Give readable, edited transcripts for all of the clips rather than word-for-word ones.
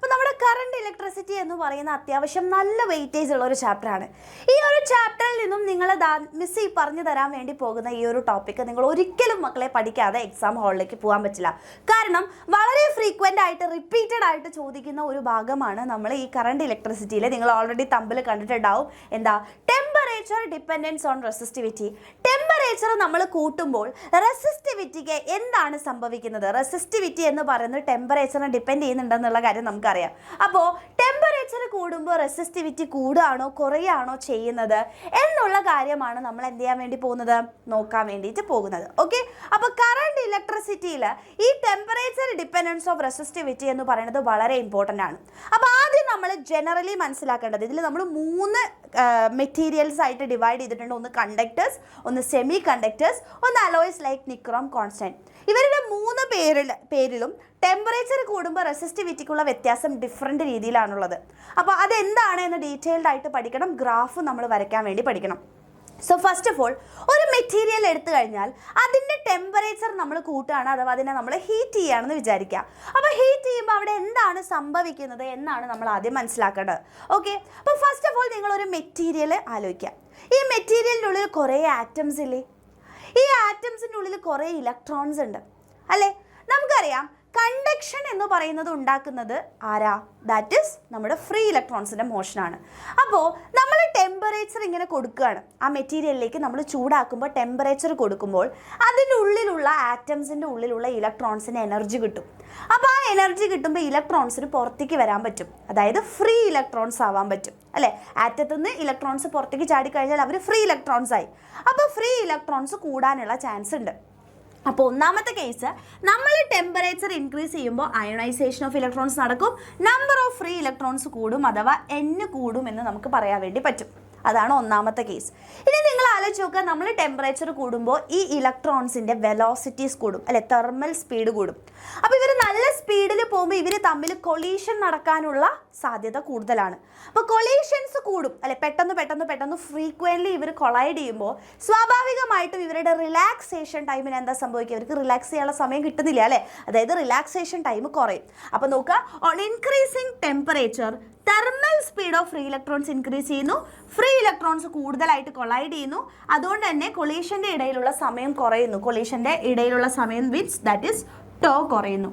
അപ്പോൾ നമ്മുടെ current electricity എന്ന് പറയുന്ന അത്യാവശ്യം നല്ല വെയിറ്റേജ് ഉള്ള ഒരു ചാപ്റ്ററാണ്. ഈ ഒരു ചാപ്റ്ററിൽ നിന്നും നിങ്ങൾ മിസ് ഈ പറഞ്ഞു തരാൻ വേണ്ടി പോകുന്ന ഈ ഒരു ടോപ്പിക്ക് നിങ്ങൾ ഒരിക്കലും മക്കളെ പഠിക്കാതെ എക്സാം ഹാളിലേക്ക് പോകാൻ പറ്റില്ല. കാരണം വളരെ ഫ്രീക്വൻ്റ് ആയിട്ട് റിപ്പീറ്റഡ് ആയിട്ട് ചോദിക്കുന്ന ഒരു ഭാഗമാണ് നമ്മൾ ഈ കറണ്ട് ഇലക്ട്രിസിറ്റിയിൽ. നിങ്ങൾ ഓൾറെഡി തമ്പിൽ കണ്ടിട്ടുണ്ടാവും. എന്താ? Temperature dependence on resistivity. Temperature നമ്മൾ കൂട്ടുമ്പോൾ റെസിസ്റ്റിവിറ്റിക്ക് എന്താണ് സംഭവിക്കുന്നത്? റെസിസ്റ്റിവിറ്റി എന്ന് പറയുന്നത് ടെമ്പറേച്ചറിനെ ഡിപ്പെൻഡ് ചെയ്യുന്നുണ്ടെന്നുള്ള കാര്യം നമുക്കറിയാം. അപ്പോൾ ടെമ്പറേച്ചർ കൂടുമ്പോൾ റെസിസ്റ്റിവിറ്റി കൂടുകയാണോ കുറയുകയാണോ ചെയ്യുന്നത് എന്നുള്ള കാര്യമാണ് നമ്മൾ എന്ത് ചെയ്യാൻ വേണ്ടി പോകുന്നത്? നോക്കാൻ വേണ്ടിയിട്ട് പോകുന്നത്. ഓക്കെ, അപ്പോൾ കറണ്ട് ഇലക്ട്രിസിറ്റിയിൽ ഈ ടെമ്പറേച്ചർ ഡിപ്പെൻഡൻസ് ഓഫ് റെസിസ്റ്റിവിറ്റി എന്ന് പറയുന്നത് വളരെ ഇമ്പോർട്ടൻ്റ് ആണ്. അപ്പോൾ ആദ്യം നമ്മൾ ജനറലി മനസ്സിലാക്കേണ്ടത്, ഇതിൽ നമ്മൾ 3 മെറ്റീരിയൽസ് ആയിട്ട് ഡിവൈഡ് ചെയ്തിട്ടുണ്ട്. ഒന്ന് കണ്ടക്ടേഴ്സ്, ഒന്ന് സെമി കണ്ടക്ടേഴ്സ്, ഒന്ന് അലോയ്സ് ലൈക്ക് നിക്രോം, കോൺസ്റ്റന്റ്. ഇവരുടെ 3 പേരിലും ടെമ്പറേച്ചർ കൂടുമ്പോൾ റെസിസ്റ്റിവിറ്റിക്കുള്ള വ്യത്യാസം ഡിഫറെൻറ്റ് രീതിയിലാണുള്ളത്. അപ്പോൾ അതെന്താണ് എന്ന് ഡീറ്റെയിൽഡ് ആയിട്ട് പഠിക്കണം. ഗ്രാഫ് നമ്മൾ വരയ്ക്കാൻ വേണ്ടി പഠിക്കണം. സോ ഫസ്റ്റ് ഓഫ് ഓൾ, ഒരു മെറ്റീരിയൽ എടുത്തു കഴിഞ്ഞാൽ അതിൻ്റെ ടെമ്പറേച്ചർ നമ്മൾ കൂട്ടുകയാണ്, അഥവാ അതിനെ നമ്മൾ ഹീറ്റ് ചെയ്യുകയാണെന്ന് വിചാരിക്കുക. അപ്പോൾ ഹീറ്റ് ചെയ്യുമ്പോൾ അവിടെ എന്താണ് സംഭവിക്കുന്നത് എന്നാണ് നമ്മൾ ആദ്യം മനസ്സിലാക്കേണ്ടത്. ഓക്കെ, അപ്പോൾ ഫസ്റ്റ് ഓഫ് ഓൾ നിങ്ങളൊരു മെറ്റീരിയൽ ആലോചിക്കുക. ഈ മെറ്റീരിയലിൻ്റെ ഉള്ളിൽ കുറേ ആറ്റംസ് ഇല്ലേ? ഈ ആറ്റംസിൻ്റെ ഉള്ളിൽ കുറേ ഇലക്ട്രോൺസ് ഉണ്ട് അല്ലേ? നമുക്കറിയാം കണ്ടക്ഷൻ എന്ന് പറയുന്നത് ഉണ്ടാക്കുന്നത് ആരാ? ദാറ്റ് ഈസ് നമ്മുടെ ഫ്രീ ഇലക്ട്രോൺസിൻ്റെ മോഷനാണ്. അപ്പോൾ നമ്മൾ ടെമ്പറേച്ചർ ഇങ്ങനെ കൊടുക്കുകയാണ്. ആ മെറ്റീരിയലിലേക്ക് നമ്മൾ ചൂടാക്കുമ്പോൾ ടെമ്പറേച്ചർ കൊടുക്കുമ്പോൾ അതിൻ്റെ ഉള്ളിലുള്ള ആറ്റംസിൻ്റെ ഉള്ളിലുള്ള ഇലക്ട്രോൺസിന് എനർജി കിട്ടും. അപ്പോൾ ആ എനർജി കിട്ടുമ്പോൾ ഇലക്ട്രോൺസിന് പുറത്തേക്ക് വരാൻ പറ്റും, അതായത് ഫ്രീ ഇലക്ട്രോൺസ് ആവാൻ പറ്റും അല്ലേ? ആറ്റത്തിൽ നിന്ന് ഇലക്ട്രോൺസ് പുറത്തേക്ക് ചാടിക്കഴിഞ്ഞാൽ അവർ ഫ്രീ ഇലക്ട്രോൺസ് ആയി. അപ്പോൾ ഫ്രീ ഇലക്ട്രോൺസ് കൂടാനുള്ള ചാൻസ് ഉണ്ട്. അപ്പോൾ ഒന്നാമത്തെ കേസ്, നമ്മൾ ടെമ്പറേച്ചർ ഇൻക്രീസ് ചെയ്യുമ്പോൾ അയണൈസേഷൻ ഓഫ് ഇലക്ട്രോൺസ് നടക്കും, നമ്പർ ഓഫ് ഫ്രീ ഇലക്ട്രോൺസ് കൂടും, അഥവാ N കൂടും എന്ന് നമുക്ക് പറയാൻ വേണ്ടി പറ്റും. അതാണ് ഒന്നാമത്തെ കേസ്. ഇനി നിങ്ങൾ ആലോചിച്ച് നോക്കുക, നമ്മൾ ടെമ്പറേച്ചർ കൂടുമ്പോൾ ഈ ഇലക്ട്രോൺസിൻ്റെ വെലോസിറ്റീസ് കൂടും അല്ലെ? തെർമൽ സ്പീഡ് കൂടും. അപ്പോൾ ഇവർ നല്ല സ്പീഡിൽ പോകുമ്പോൾ ഇവർ തമ്മിൽ കൊളീഷൻ നടക്കാനുള്ള സാധ്യത കൂടുതലാണ്. അപ്പോൾ കൊളീഷൻസ് കൂടും അല്ലെ? പെട്ടെന്ന് ഫ്രീക്വൻ്റ്ലി ഇവർ കൊളൈഡ് ചെയ്യുമ്പോൾ സ്വാഭാവികമായിട്ടും ഇവരുടെ റിലാക്സേഷൻ ടൈമിന് എന്താ സംഭവിക്കുക? ഇവർക്ക് റിലാക്സ് ചെയ്യാനുള്ള സമയം കിട്ടുന്നില്ല അല്ലേ? അതായത് റിലാക്സേഷൻ ടൈം കുറയും. അപ്പോൾ നോക്കുക, on increasing temperature thermal speed of free electrons increase ചെയ്യുന്നു, ഫ്രീ ഇലക്ട്രോൺസ് കൂടുതലായിട്ട് കൊളൈഡ് ചെയ്യുന്നു. അതുകൊണ്ട് തന്നെ കൊളീഷൻ്റെ ഇടയിലുള്ള സമയം കുറയുന്നു. കൊളീഷൻ്റെ ഇടയിലുള്ള സമയം മീൻസ് ദാറ്റ് ഈസ് ടോ കുറയുന്നു.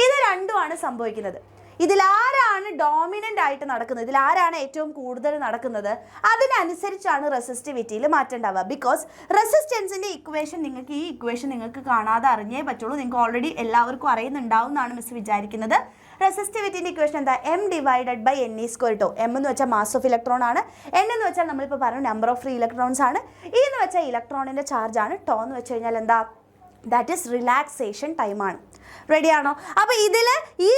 ഇത് രണ്ടുമാണ് സംഭവിക്കുന്നത്. ഇതിലാരാണ് ഡോമിനൻ്റ് ആയിട്ട് നടക്കുന്നത്, ഇതിലാരാണ് ഏറ്റവും കൂടുതൽ നടക്കുന്നത്, അതിനനുസരിച്ചാണ് റെസിസ്റ്റിവിറ്റിയിൽ മാറ്റം ഉണ്ടാവുക. ബിക്കോസ് റെസിസ്റ്റൻസിൻ്റെ ഇക്വേഷൻ ഈ ഇക്വേഷൻ നിങ്ങൾക്ക് കാണാതെ അറിഞ്ഞേ പറ്റുള്ളൂ. നിങ്ങൾക്ക് ഓൾറെഡി എല്ലാവർക്കും അറിയുന്നുണ്ടാവും എന്നാണ് മിസ് വിചാരിക്കുന്നത്. റെസിസ്റ്റിവിറ്റിൻ്റെ ഇക്വേഷൻ എന്താ? M/N². M എന്ന് വെച്ചാൽ മാസ് ഓഫ് ഇലക്ട്രോൺ ആണ്. N എന്ന് വെച്ചാൽ നമ്മളിപ്പോൾ പറഞ്ഞു നമ്പർ ഓഫ് ഫ്രീ ഇലക്ട്രോൺസ് ആണ്. E എന്ന് വെച്ചാൽ ഇലക്ട്രോണിൻ്റെ ചാർജ് ആണ്. ടോ എന്ന് വെച്ച് കഴിഞ്ഞാൽ എന്താ? ദാറ്റ് ഈസ് റിലാക്സേഷൻ ടൈമാണ്. റെഡിയാണോ? അപ്പോൾ ഇതിൽ ഈ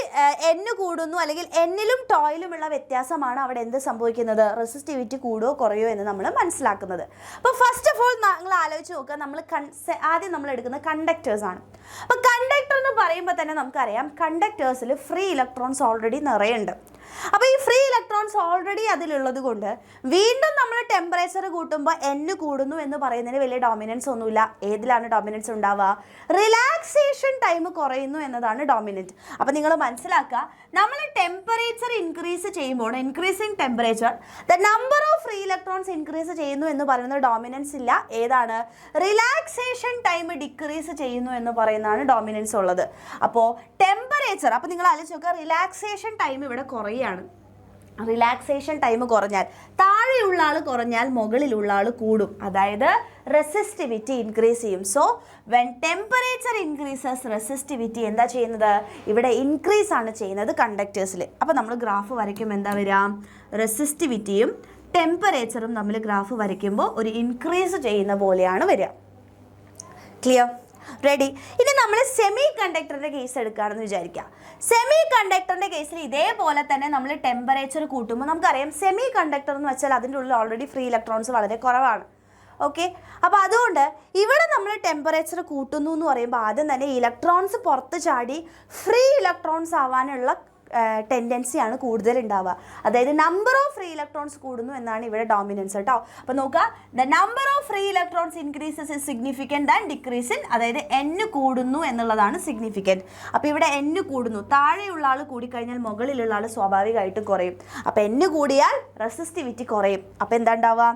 N കൂടുന്നു അല്ലെങ്കിൽ Nലും ടോയിലുമുള്ള വ്യത്യാസമാണ് അവിടെ എന്ത് സംഭവിക്കുന്നത്? റെസിസ്റ്റിവിറ്റി കൂടുകയോ കുറയോ എന്ന് നമ്മൾ മനസ്സിലാക്കുന്നത്. അപ്പോൾ ഫസ്റ്റ് ഓഫ് ഓൾ നിങ്ങൾ ആലോചിച്ച് നോക്കുക, ആദ്യം നമ്മൾ എടുക്കുന്നത് കണ്ടക്ടേഴ്സാണ്. അപ്പോൾ കണ്ടക്ടർ എന്ന് പറയുമ്പോൾ തന്നെ നമുക്കറിയാം കണ്ടക്ടേഴ്സിൽ ഫ്രീ ഇലക്ട്രോൺസ് ഓൾറെഡി നിറയുണ്ട്. അപ്പോൾ ഈ ഫ്രീ ഇലക്ട്രോൺസ് ഓൾറെഡി അതിലുള്ളത് കൊണ്ട് വീണ്ടും നമ്മൾ ടെമ്പറേച്ചർ കൂട്ടുമ്പോൾ N കൂടുന്നു എന്ന് പറയുന്നതിന് വലിയ ഡോമിനൻസ് ഒന്നുമില്ല. ഏതിലാണ് ഡോമിനൻസ് ഉണ്ടാവുക? റിലാക്സേഷൻ ടൈം കുറയുന്നു എന്നതാണ് ഡോമിനൻറ്റ്. അപ്പോൾ നിങ്ങൾ മനസ്സിലാക്കുക, നമ്മൾ ടെമ്പറേച്ചർ ഇൻക്രീസ് ചെയ്യുമ്പോൾ increasing temperature the number of free electrons increase ചെയ്യുന്നു എന്ന് പറയുന്നത് ഡോമിനൻസ് ഇല്ല. ഏതാണ്? റിലാക്സേഷൻ ടൈം ഡിക്രീസ് ചെയ്യുന്നു എന്ന് പറയുന്നതാണ് ഡോമിനൻസ് ഉള്ളത്. അപ്പോൾ ടെമ്പറേച്ചർ, അപ്പോൾ നിങ്ങൾ ആലോചിച്ച് നോക്കുക, റിലാക്സേഷൻ ടൈം ഇവിടെ കുറയുകയാണ്. റിലാക്സേഷൻ ടൈം കുറഞ്ഞാൽ താഴെയുള്ള ആൾ കുറഞ്ഞാൽ മുകളിലുള്ള ആൾ കൂടും, അതായത് റെസിസ്റ്റിവിറ്റി ഇൻക്രീസ് ചെയ്യും. So when temperature increases resistivity എന്താ ചെയ്യുന്നത്? ഇവിടെ ഇൻക്രീസ് ആണ് ചെയ്യുന്നത് കണ്ടക്ടേഴ്സിൽ. അപ്പോൾ നമ്മൾ ഗ്രാഫ് വരയ്ക്കുമ്പോൾ എന്താ വരിക? റെസിസ്റ്റിവിറ്റിയും ടെമ്പറേച്ചറും തമ്മിൽ ഗ്രാഫ് വരയ്ക്കുമ്പോൾ ഒരു ഇൻക്രീസ് ചെയ്യുന്ന പോലെയാണ് വരിക. ക്ലിയർ? റെഡി? ഇനി നമ്മൾ സെമി കണ്ടക്ടറിൻ്റെ കേസ് എടുക്കുകയാണെന്ന് വിചാരിക്കുക. സെമി കണ്ടക്ടറിൻ്റെ കേസിൽ ഇതേപോലെ തന്നെ നമ്മൾ ടെമ്പറേച്ചർ കൂട്ടുമ്പോൾ നമുക്കറിയാം സെമി കണ്ടക്ടർ എന്ന് വെച്ചാൽ അതിൻ്റെ ഉള്ളിൽ ഓൾറെഡി ഫ്രീ ഇലക്ട്രോൺസ് വളരെ കുറവാണ്. ഓക്കെ, അപ്പോൾ അതുകൊണ്ട് ഇവിടെ നമ്മൾ ടെമ്പറേച്ചർ കൂട്ടുന്നു എന്ന് പറയുമ്പോൾ ആദ്യം തന്നെ ഇലക്ട്രോൺസ് പുറത്ത് ചാടി ഫ്രീ ഇലക്ട്രോൺസ് ആവാനുള്ള ടെൻഡൻസിയാണ് കൂടുതൽ ഉണ്ടാവുക. അതായത് നമ്പർ ഓഫ് ഫ്രീ ഇലക്ട്രോൺസ് കൂടുന്നു എന്നാണ് ഇവിടെ ഡോമിനൻസ് കേട്ടോ. അപ്പോൾ നോക്കുക, the number of free electrons increases is significant than decrease in, അതായത് n കൂടുന്നു എന്നുള്ളതാണ് സിഗ്നിഫിക്കൻറ്റ്. അപ്പോൾ ഇവിടെ n കൂടുന്നു, താഴെയുള്ള ആൾ കൂടിക്കഴിഞ്ഞാൽ മുകളിലുള്ള ആൾ സ്വാഭാവികമായിട്ടും കുറയും. അപ്പോൾ n കൂടിയാൽ റെസിസ്റ്റിവിറ്റി കുറയും. അപ്പോൾ എന്താ ഉണ്ടാവുക?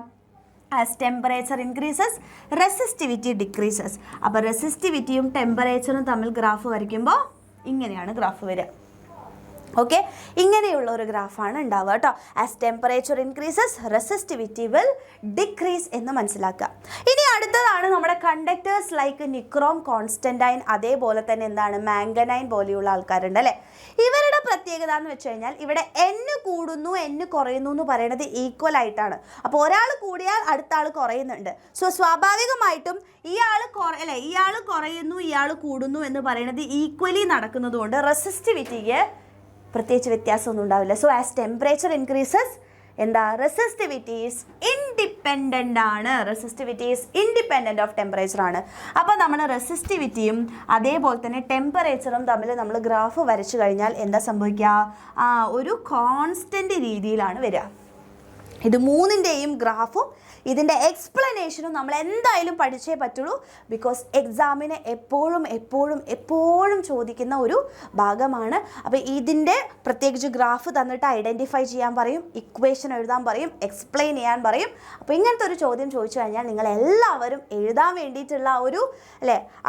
As temperature increases resistivity decreases. അപ്പോൾ റെസിസ്റ്റിവിറ്റിയും ടെമ്പറേച്ചറും തമ്മിൽ ഗ്രാഫ് വരയ്ക്കുമ്പോൾ ഇങ്ങനെയാണ് ഗ്രാഫ് വരിക. ഓക്കെ, ഇങ്ങനെയുള്ള ഒരു ഗ്രാഫാണ് ഉണ്ടാവുക കേട്ടോ. As temperature increases resistivity will decrease എന്ന് മനസ്സിലാക്കുക. ഇനി അടുത്തതാണ് നമ്മുടെ കണ്ടക്ടേഴ്സ് ലൈക്ക് നിക്രോം, കോൺസ്റ്റൻറ്റൈൻ, അതേപോലെ തന്നെ എന്താണ് മാംഗനൈൻ പോലെയുള്ള ആൾക്കാരുണ്ട് അല്ലേ. ഇവരുടെ പ്രത്യേകത എന്ന് വെച്ച് കഴിഞ്ഞാൽ ഇവിടെ n കൂടുന്നു n കുറയുന്നു എന്ന് പറയുന്നത് ഈക്വൽ ആയിട്ടാണ്. അപ്പോൾ ഒരാൾ കൂടിയാൽ അടുത്ത ആൾ കുറയുന്നുണ്ട്. സോ സ്വാഭാവികമായിട്ടും ഇയാൾ കുറയുന്നു ഇയാൾ കൂടുന്നു എന്ന് പറയുന്നത് ഈക്വലി നടക്കുന്നത് കൊണ്ട് റെസിസ്റ്റിവിറ്റിക്ക് പ്രത്യേകിച്ച് വ്യത്യാസമൊന്നും ഉണ്ടാവില്ല. സോ ആസ് ടെമ്പറേച്ചർ ഇൻക്രീസസ് എന്താ, റെസിസ്റ്റിവിറ്റി ഈസ് ഇൻഡിപെൻഡൻ്റ് ആണ്. Resistivity is independent of temperature ആണ്. അപ്പോൾ നമ്മൾ റെസിസ്റ്റിവിറ്റിയും അതേപോലെ തന്നെ ടെമ്പറേച്ചറും തമ്മിൽ നമ്മൾ ഗ്രാഫ് വരച്ചു കഴിഞ്ഞാൽ എന്താ സംഭവിക്കുക? ഒരു കോൺസ്റ്റൻ്റ് രീതിയിലാണ് വരിക. ഇത് മൂന്നിൻ്റെയും ഗ്രാഫും ഇതിൻ്റെ എക്സ്പ്ലനേഷനും നമ്മൾ എന്തായാലും പഠിച്ചേ പറ്റുള്ളൂ. ബിക്കോസ് എക്സാമിന് എപ്പോഴും ചോദിക്കുന്ന ഒരു ഭാഗമാണ്. അപ്പോൾ ഇതിൻ്റെ പ്രത്യേകിച്ച് ഗ്രാഫ് തന്നിട്ട് ഐഡൻറ്റിഫൈ ചെയ്യാൻ പറയും, ഇക്വേഷൻ എഴുതാൻ പറയും, എക്സ്പ്ലെയിൻ ചെയ്യാൻ പറയും. അപ്പോൾ ഇങ്ങനത്തെ ഒരു ചോദ്യം ചോദിച്ചു കഴിഞ്ഞാൽ നിങ്ങളെല്ലാവരും എഴുതാൻ വേണ്ടിയിട്ടുള്ള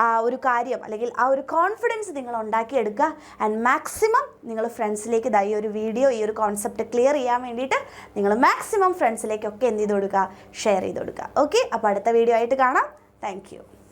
ആ ഒരു കാര്യം അല്ലെങ്കിൽ ആ ഒരു കോൺഫിഡൻസ് നിങ്ങൾ ഉണ്ടാക്കിയെടുക്കുക. ആൻഡ് മാക്സിമം നിങ്ങൾ ഫ്രണ്ട്സിലേക്ക് ഈ ഒരു വീഡിയോ, ഈ ഒരു കോൺസെപ്റ്റ് ക്ലിയർ ചെയ്യാൻ വേണ്ടിയിട്ട് നിങ്ങൾ മാക്സിമം ഫ്രണ്ട്സിലേക്കൊക്കെ എന്ത് ചെയ്ത് കൊടുക്കുക, ഷെയർ ചെയ്ത് കൊടുക്കുക. ഓക്കെ, അപ്പോൾ അടുത്ത വീഡിയോ ആയിട്ട് കാണാം. Thank you.